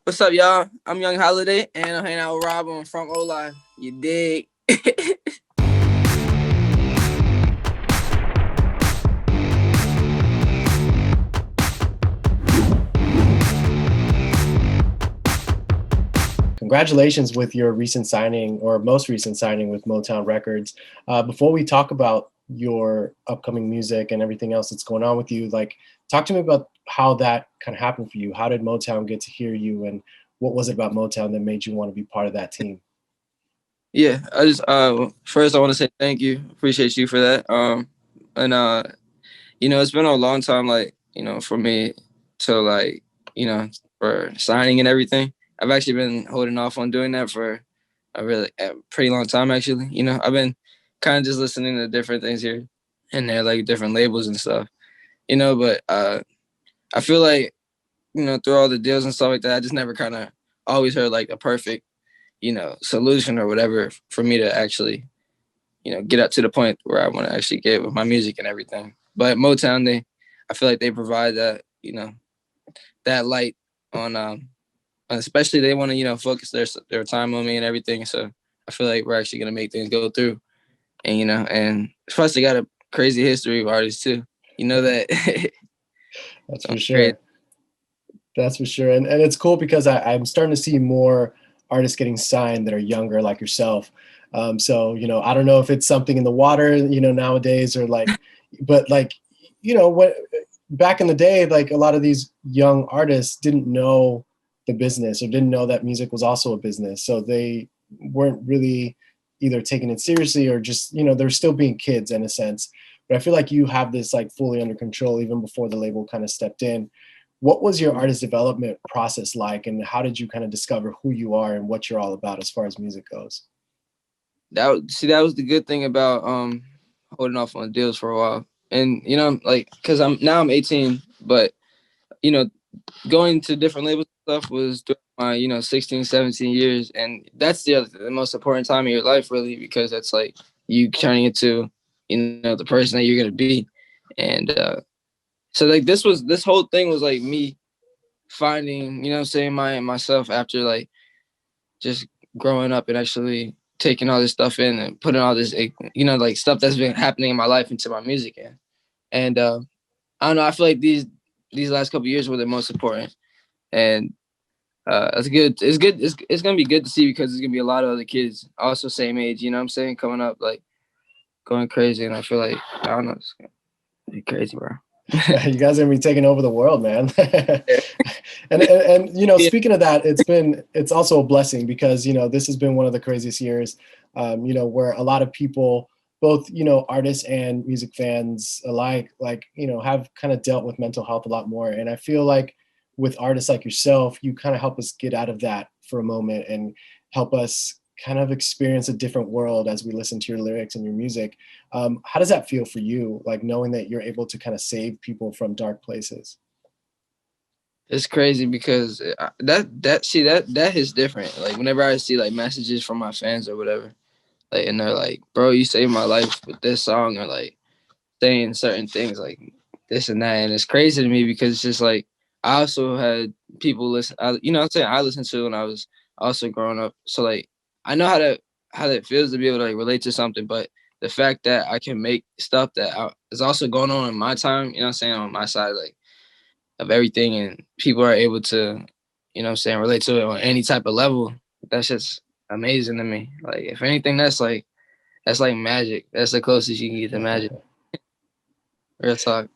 What's up, y'all? I'm TheHxliday, and I'm hanging out with Rob. I'm from O-Line. You dig? Congratulations with your recent signing or most recent signing with Motown Records. Before we talk about your upcoming music and everything else that's going on with you, like talk to me about how that kind of happened for you. How did Motown get to hear you, and what was it about Motown that made you want to be part of that team? Yeah, I just first I want to say thank you. Appreciate you for that. And it's been a long time, like for me to for signing and everything. I've actually been holding off on doing that for a pretty long time. Actually, I've been kind of just listening to different things here and there, like different labels and stuff. But I feel like through all the deals and stuff like that, I just never kind of always heard like a perfect solution or whatever for me to actually get up to the point where I want to actually get with my music and everything. But Motown, I feel like they provide that that light on especially they want to focus their time on me and everything. So I feel like we're actually gonna make things go through, and and plus they got a crazy history of artists too. You know that. That's So for great. sure. That's for sure. And it's cool because I'm starting to see more artists getting signed that are younger, like yourself. So, I don't know if it's something in the water, nowadays, or like, but like, what back in the day, like a lot of these young artists didn't know the business or didn't know that music was also a business. So they weren't really either taking it seriously or just, they're still being kids in a sense. But I feel like you have this like fully under control even before the label kind of stepped in. What was your artist development process like, and how did you kind of discover who you are and what you're all about as far as music goes? That was the good thing about holding off on deals for a while. And like because I'm 18, but you know going to different labels and stuff was during my 16, 17 years, and that's the most important time of your life really, because that's like you turning into the person that you're gonna be. And so like this whole thing was like me finding saying myself after like just growing up and actually taking all this stuff in and putting all this like stuff that's been happening in my life into my music. And I don't know, I feel like these last couple of years were the most important. And it's good. It's gonna be good to see, because there's gonna be a lot of other kids also same age. You know what I'm saying? Coming up, like going crazy, and I feel like I don't know, it's gonna be crazy, bro. You guys are gonna be taking over the world, man. Yeah. and Yeah. speaking of that, it's also a blessing because this has been one of the craziest years, where a lot of people, both artists and music fans alike, like have kind of dealt with mental health a lot more. And I feel like with artists like yourself, you kind of help us get out of that for a moment and help us kind of experience a different world as we listen to your lyrics and your music. How does that feel for you, like knowing that you're able to kind of save people from dark places? It's crazy because that is different. Like whenever I see like messages from my fans or whatever, like and they're like, "Bro, you saved my life with this song," or like saying certain things like this and that, and it's crazy to me because it's just like I also had people listen. What I'm saying, I listened to when I was also growing up, so like I know how that feels to be able to like relate to something. But the fact that I can make stuff that is also going on in my time, what I'm saying, on my side, like of everything, and people are able to, what I'm saying, relate to it on any type of level. That's just amazing to me. Like if anything, that's like magic. That's the closest you can get to magic. Real talk.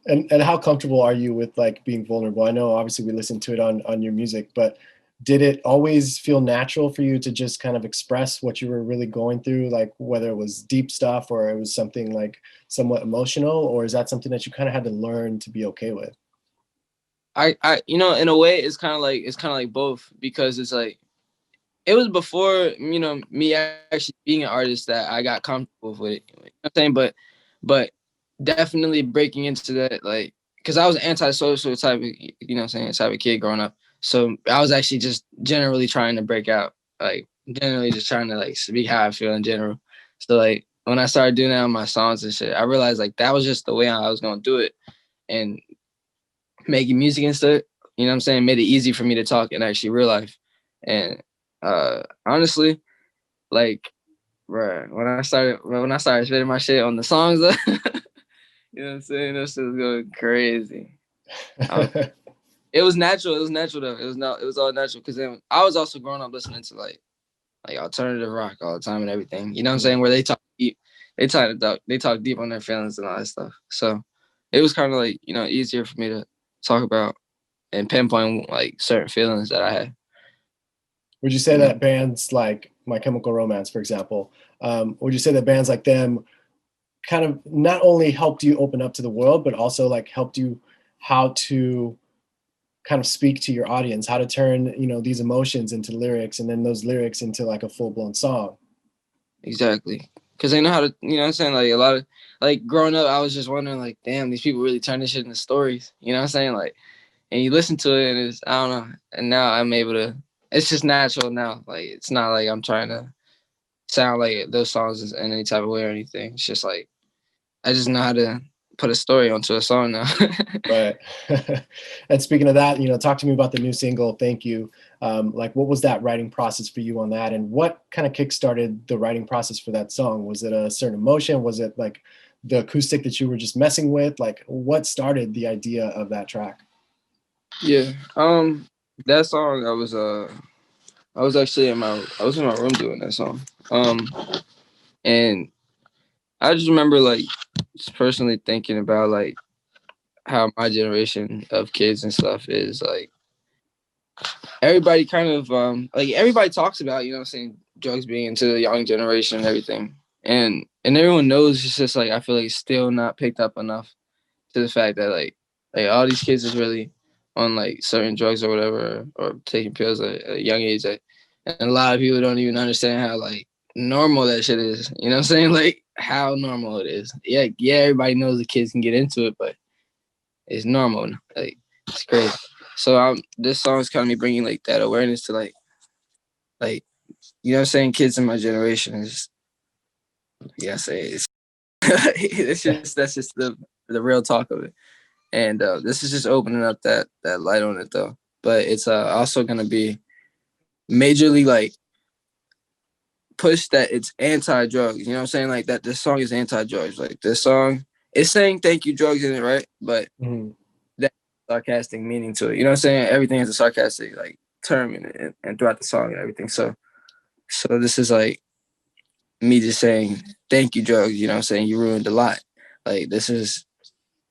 And how comfortable are you with like being vulnerable? I know obviously we listened to it on your music, but did it always feel natural for you to just kind of express what you were really going through, like whether it was deep stuff or it was something like somewhat emotional, or is that something that you kind of had to learn to be okay with? In a way, it's kind of like both, because it's like it was before me actually being an artist that I got comfortable with it. You know what I'm saying? But definitely breaking into that, like, because I was an antisocial type of, type of kid growing up. So I was actually just generally trying to break out, like generally just trying to like speak how I feel in general. So like when I started doing that on my songs and shit, I realized like that was just the way I was gonna do it. And making music and stuff, you know what I'm saying, made it easy for me to talk in actually real life. And honestly, like, bruh, when I started spitting my shit on the songs, you know what I'm saying, that shit was going crazy. Um, it was natural. It was natural though. It was all natural because then I was also growing up listening to like alternative rock all the time and everything. You know what I'm saying? Where they talk deep, they talk deep on their feelings and all that stuff. So it was kind of like, you know, easier for me to talk about and pinpoint like certain feelings that I had. Would you say You know? that bands like My Chemical Romance, for example, would you say that bands like them kind of not only helped you open up to the world, but also like helped you how to kind of speak to your audience, how to turn, you know, these emotions into lyrics and then those lyrics into like a full blown song? Exactly. Because they know how to, you know what I'm saying? Like a lot of, like growing up, I was just wondering, like, damn, these people really turn this shit into stories. You know what I'm saying? Like, and you listen to it and it's, I don't know. And now I'm able to, it's just natural now. Like, it's not like I'm trying to sound like those songs in any type of way or anything. It's just like, I just know how to put a story onto a song now. Right. And speaking of that, you know, talk to me about the new single, Thank You. Like, what was that writing process for you on that? And what kind of kickstarted the writing process for that song? Was it a certain emotion? Was it like the acoustic that you were just messing with? Like, what started the idea of that track? Yeah. That song I was actually I was in my room doing that song. And I just remember like just personally thinking about like how my generation of kids and stuff is like everybody kind of like everybody talks about, you know what I'm saying, drugs being into the young generation and everything. And everyone knows, it's just like I feel like it's still not picked up enough to the fact that like all these kids is really on like certain drugs or whatever or taking pills at a young age. Like, and a lot of people don't even understand how like normal that shit is. You know what I'm saying? Like how normal it is. Yeah, everybody knows the kids can get into it, but it's normal. Like it's crazy. So this song is kind of me bringing like that awareness to like you know what I'm saying, kids in my generation is yeah, I say it's just that's just the real talk of it. And this is just opening up that light on it though. But it's also gonna be majorly like push that it's anti-drugs. You know what I'm saying? Like that this song is anti-drugs. Like this song is saying thank you drugs in it, right? But Mhm. that sarcastic meaning to it. You know what I'm saying? Everything is a sarcastic like term in it and throughout the song and everything. So this is like me just saying thank you drugs. You know what I'm saying? You ruined a lot. Like this is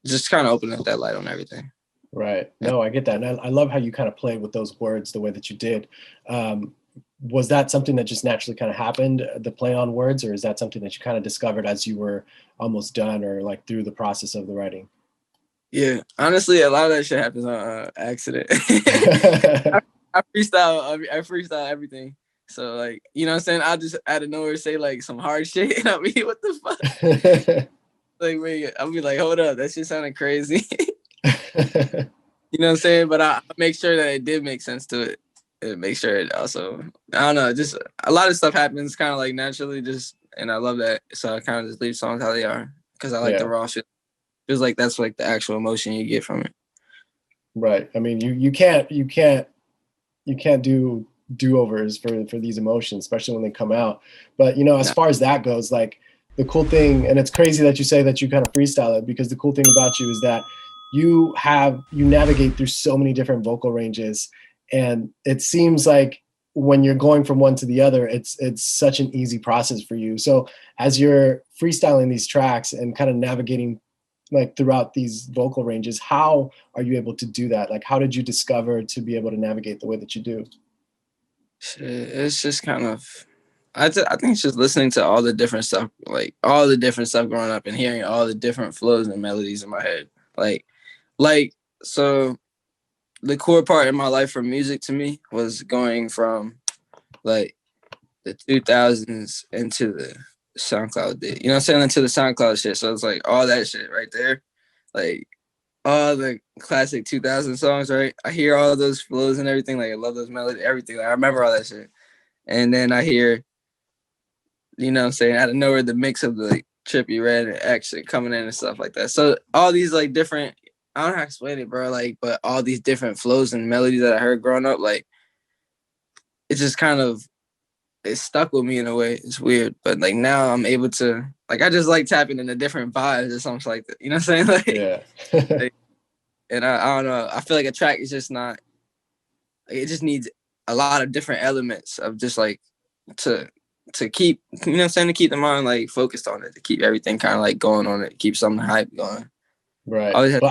just kind of opening up that light on everything. Right. Yeah. No, I get that. And I love how you kind of played with those words the way that you did. Um, was that something that just naturally kind of happened, the play on words, or is that something that you kind of discovered as you were almost done or like through the process of the writing? Yeah, honestly, a lot of that shit happens on accident. I freestyle. I freestyle everything. So like, you know what I'm saying? I'll just out of nowhere say like some hard shit, and I'll be, what the fuck? Like, wait, I'll be like, hold up, that shit sounded crazy. You know what I'm saying? But I make sure that it did make sense to it. And make sure it also, I don't know, just a lot of stuff happens kind of like naturally, just, and I love that. So I kind of just leave songs how they are because I like the Yeah. raw shit. Feels like that's like the actual emotion you get from it. Right. I mean, you can't do overs for these emotions, especially when they come out. But you know, as Nah. far as that goes, like the cool thing, and it's crazy that you say that you kind of freestyle it, because the cool thing about you is that you navigate through so many different vocal ranges, and it seems like when you're going from one to the other, it's such an easy process for you. So as you're freestyling these tracks and kind of navigating like throughout these vocal ranges, how are you able to do that? Like, how did you discover to be able to navigate the way that you do? It's just kind of, I think it's just listening to all the different stuff, like all the different stuff growing up and hearing all the different flows and melodies in my head. Like, so the core part in my life for music to me was going from like the 2000s into the SoundCloud day. You know what I'm saying? Into the SoundCloud shit. So it's like all that shit right there. Like all the classic 2000 songs, right? I hear all those flows and everything. Like I love those melodies, everything. Like, I remember all that shit. And then I hear, you know what I'm saying, out of nowhere, the mix of the like, Trippy Red and action coming in and stuff like that. So all these like different, I don't know how to explain it, bro. Like, but all these different flows and melodies that I heard growing up, like, it just kind of it stuck with me in a way. It's weird, but like now I'm able to like I just like tapping into different vibes or something like that. You know what I'm saying? Yeah. Like and I don't know. I feel like a track is just not. Like, it just needs a lot of different elements of just like to to keep you know what I'm saying to keep the mind like focused on it to keep everything kind of like going on it keep something hype going. Right. Always have,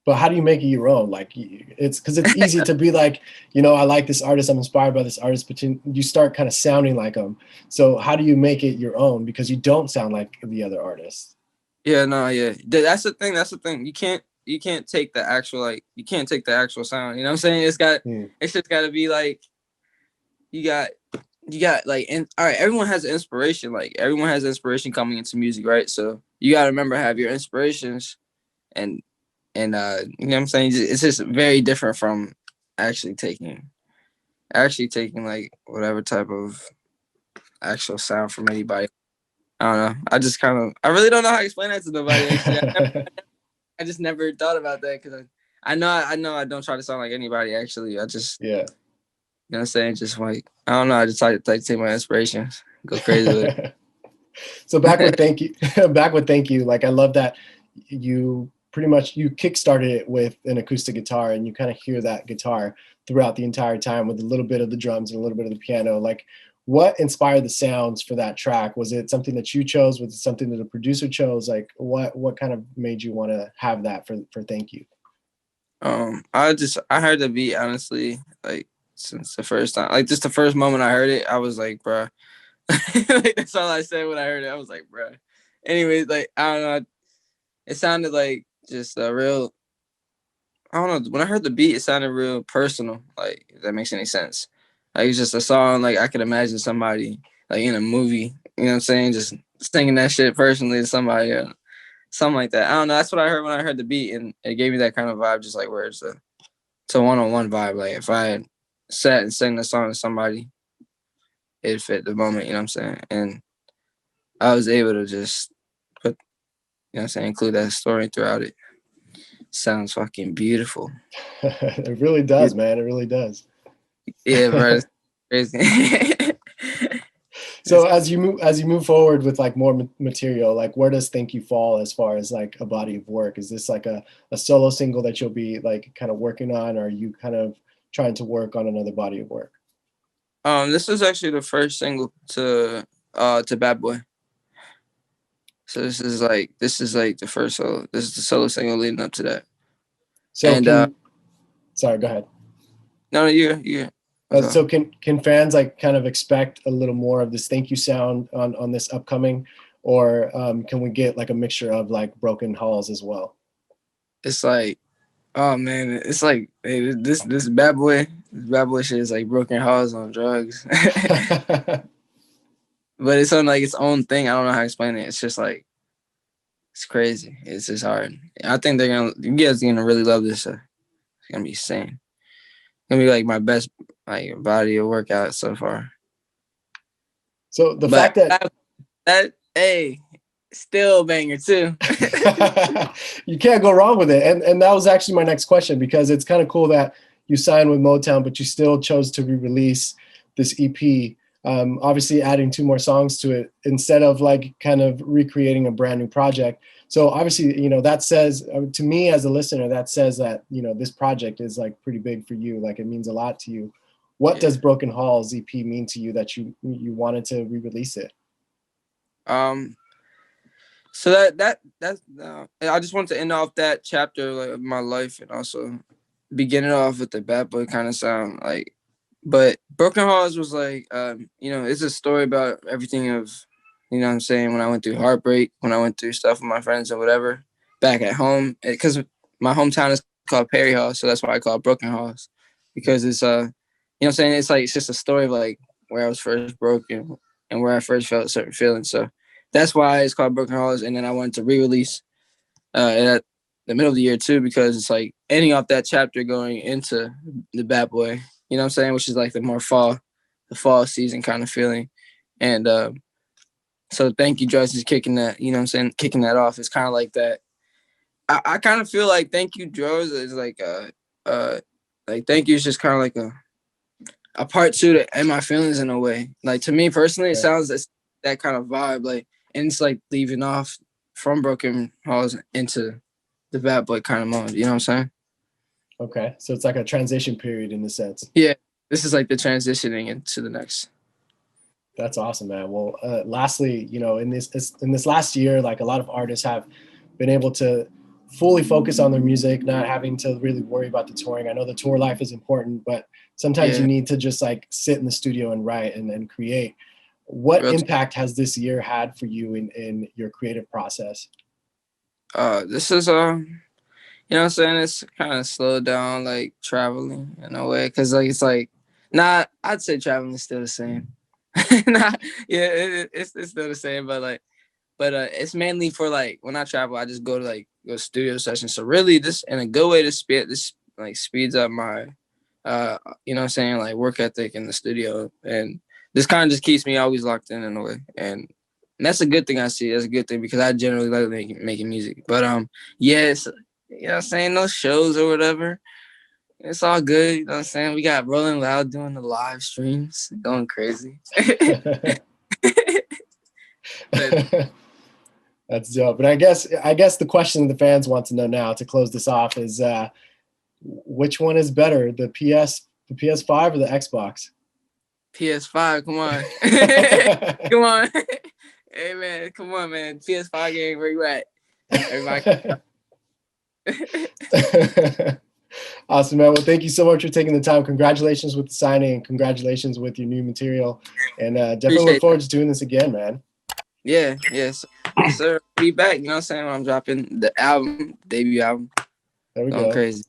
But how do you make it your own? Like it's because it's easy to be like, I like this artist, I'm inspired by this artist, but you start kind of sounding like them. So how do you make it your own? Because you don't sound like the other artists. yeah no yeah that's the thing you can't take the actual like you can't take the actual sound you know what I'm saying it's just got to be like you got you got like all right everyone has an inspiration like everyone has inspiration coming into music right so you got to remember have your inspirations and you know what I'm saying it's just very different from actually taking like whatever type of actual sound from anybody. I don't know. I really don't know how to explain that to nobody. Actually, I just never thought about that because I know I don't try to sound like anybody. Actually, I just Yeah. you know what I'm saying. Just like I don't know. I just try to like take my inspirations, go crazy with it. So back with thank you, back with thank you. Like I love that you pretty much you kickstarted it with an acoustic guitar, and you kind of hear that guitar throughout the entire time with a little bit of the drums and a little bit of the piano. Like, what inspired the sounds for that track? Was it something that you chose? Was it something that the producer chose? Like, what kind of made you want to have that for thank you? I heard the beat honestly like since the first time, like just the first moment I heard it, I was like, bruh. Like, that's all I said when I heard it. I was like, bruh. Anyways, like I don't know. It sounded like just a real. I don't know. When I heard the beat, it sounded real personal. Like if that makes any sense. Like it's just a song. Like I could imagine somebody like in a movie. You know what I'm saying? Just singing that shit personally to somebody. Something like that. I don't know. That's what I heard when I heard the beat, and it gave me that kind of vibe. Just like where it's a one-on-one vibe. Like if I had sat and sang the song to somebody, it fit the moment. You know what I'm saying? And I was able to just put, you know what I'm saying, include that story throughout it. Sounds fucking beautiful. It really does, man. It really does. Yeah, bro. It's crazy. So as you move forward with like more material, like where does Thank You fall as far as like a body of work? Is this like a solo single that you'll be like kind of working on, or are you kind of trying to work on another body of work? This is actually the first single to BatBoy. So this is like the first solo. This is the solo single leading up to that. So And sorry, go ahead. no, you. So can fans like kind of expect a little more of this Thank You sound on this upcoming, or can we get like a mixture of like Broken Halls as well? It's like, oh man, it's like hey, this bad boy shit is like broken hearts on drugs. But it's on like its own thing. I don't know how to explain it. It's just like it's crazy. It's just hard. I think you guys are gonna really love this. It's gonna be insane. It's gonna be like my best like body of workout so far. So the But fact that that hey, still a banger too. you can't go wrong with it. And that was actually my next question, because it's kind of cool that you signed with Motown, but you still chose to re-release this EP. Obviously adding two more songs to it instead of like kind of recreating a brand new project. So obviously, that says to me as a listener, that says that, this project is like pretty big for you. Like it means a lot to you. What does Broken Halls EP mean to you that you wanted to re-release it? Um, So that's I just want to end off that chapter like, of my life and also beginning off with the bad boy kind of sound like. But Broken Hearts was like, it's a story about everything of, you know what I'm saying, when I went through heartbreak, when I went through stuff with my friends or whatever, back at home. Because my hometown is called Perry Hall, so that's why I call it Broken Hearts. Because it's, you know what I'm saying, it's like, it's just a story of like where I was first broken and where I first felt certain feelings. So that's why it's called Broken Hearts. And then I wanted to re-release at the middle of the year too, because it's like ending off that chapter going into the Bad Boy, you know what I'm saying, which is like the fall season kind of feeling. And so Thank You Joyce is kicking that, you know what I'm saying, kicking that off. It's kind of like that. I kind of feel like Thank You Dros is like Thank You is just kind of like a part two to And My Feelings in a way. Like to me personally, it Okay. sounds that kind of vibe. Like, and it's like leaving off from Broken Halls into the BatBoy kind of mode. You know what I'm saying? Okay. So it's like a transition period in the sense. Yeah. This is like the transitioning into the next. That's awesome, man. Well, lastly, you know, in this last year, like a lot of artists have been able to fully focus on their music, not having to really worry about the touring. I know the tour life is important, but sometimes you Yeah. need to just like sit in the studio and write and create. What Real impact has this year had for you in your creative process? this is you know what I'm saying? It's kind of slowed down like traveling in a way, cause like it's like nah. I'd say traveling is still the same. Nah, yeah, it's still the same, but like it's mainly for like when I travel, I just go to like go studio sessions. So really, this in a good way to speed this like speeds up my you know what I'm saying, like work ethic in the studio, and this kind of just keeps me always locked in a way, and that's a good thing. I see that's a good thing because I generally like making music. But yes, you know what I'm saying, no shows or whatever. It's all good, you know what I'm saying? We got Rolling Loud doing the live streams, going crazy. But That's dope. But I guess the question the fans want to know now to close this off is which one is better, the PS5 or the Xbox? PS5, come on. Come on. Hey man, come on, man. PS5 game, where you at? Everybody. Awesome, man. Well, thank you so much for taking the time. Congratulations with the signing and congratulations with your new material. And definitely look Appreciate forward that. to doing this again, man. Yeah, yes. Yes, sir. Be back, you know what I'm saying? When I'm dropping the album, debut album. There we Going go. crazy.